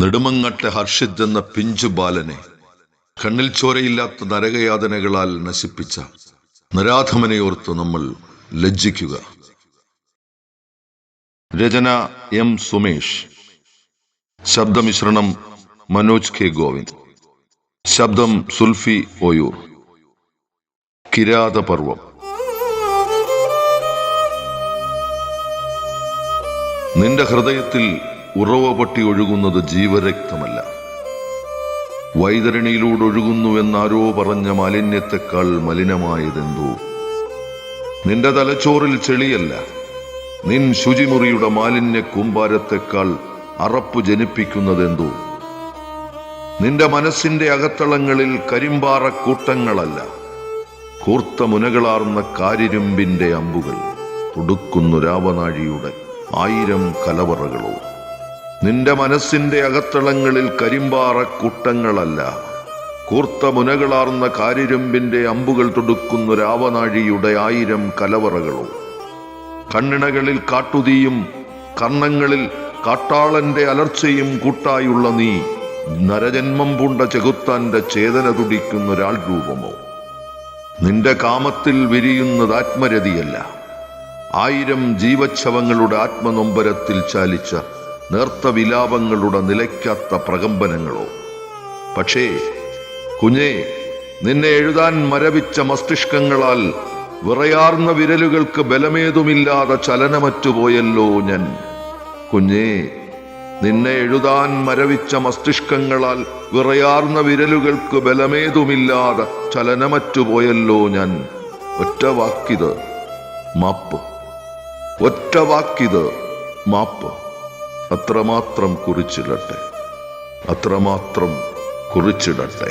നെടുമങ്ങട്ടെ ഹർഷിദ് എന്ന പിഞ്ചു ബാലനെ കണ്ണിൽ ചോരയില്ലാത്ത നരകയാതനകളാൽ നശിപ്പിച്ച നരാധമനെയോർത്ത് നമ്മൾ ലജ്ജിക്കുക. രചന എം സുമേഷ്, ശബ്ദമിശ്രണം മനോജ് കെ ഗോവിന്ദ്, ശബ്ദം സുൽഫി ഓയൂർ. കിരാതപർവം. നിന്റെ ഹൃദയത്തിൽ ഉറവ പൊട്ടി ഒഴുകുന്നത് ജീവരക്തമല്ല, വൈതരണിയിലൂടെ ഒഴുകുന്നുവെന്നാരോ പറഞ്ഞ മാലിന്യത്തെക്കാൾ മലിനമായതെന്തോ. നിന്റെ തലച്ചോറിൽ ചെളിയല്ല, നിൻ ശുചിമുറിയുടെ മാലിന്യ കൂമ്പാരത്തെക്കാൾ അറപ്പു ജനിപ്പിക്കുന്നതെന്തോ. നിന്റെ മനസ്സിന്റെ അകത്തളങ്ങളിൽ കരിമ്പാറ കൂട്ടങ്ങളല്ല, കൂർത്ത മുനകളാർന്ന കാരിരുമ്പിന്റെ അമ്പുകൾ തുടുക്കുന്നു രാവനാഴിയുടെ 1000 കലവറകളോ. നിന്റെ മനസ്സിന്റെ അകത്തളങ്ങളിൽ കരിമ്പാറ കൂട്ടങ്ങളല്ല, കൂർത്ത മുനകളാർന്ന കാരിരുമ്പിന്റെ അമ്പുകൾ തുടുക്കുന്നു രാവനാഴിയുടെ 1000 കലവറകളോ. കണ്ണിണകളിൽ കാട്ടുതീയും കർണങ്ങളിൽ കാട്ടാളന്റെ അലർച്ചയും കൂട്ടായുള്ള നീ നരജന്മം പൂണ്ട ചെകുത്താന്റെ ചേതന തുടിക്കുന്ന ഒരാൾ രൂപമോ. നിന്റെ കാമത്തിൽ വിരിയുന്നത് ആത്മരതിയല്ല, 1000 ജീവച്ഛവങ്ങളുടെ ആത്മനൊമ്പരത്തിൽ ചാലിച്ച നേർത്ത വിലാപങ്ങളുടെ നിലയ്ക്കാത്ത പ്രകമ്പനങ്ങളോ. പക്ഷേ കുഞ്ഞേ, നിന്നെ എഴുതാൻ മരവിച്ച മസ്തിഷ്കങ്ങളാൽ വിറയാർന്ന വിരലുകൾക്ക് ബലമേതുമില്ലാതെ ചലനമറ്റുപോയല്ലോ ഞാൻ. കുഞ്ഞേ, നിന്നെ എഴുതാൻ മരവിച്ച മസ്തിഷ്കങ്ങളാൽ വിറയാർന്ന വിരലുകൾക്ക് ബലമേതുമില്ലാതെ ചലനമറ്റുപോയല്ലോ ഞാൻ. ഒറ്റ വാക്കിത് മാപ്പ്, ഒറ്റ വാക്കിത് മാപ്പ്. അത്രമാത്രം കുറിച്ചിടട്ടെ, അത്രമാത്രം കുറിച്ചിടട്ടെ.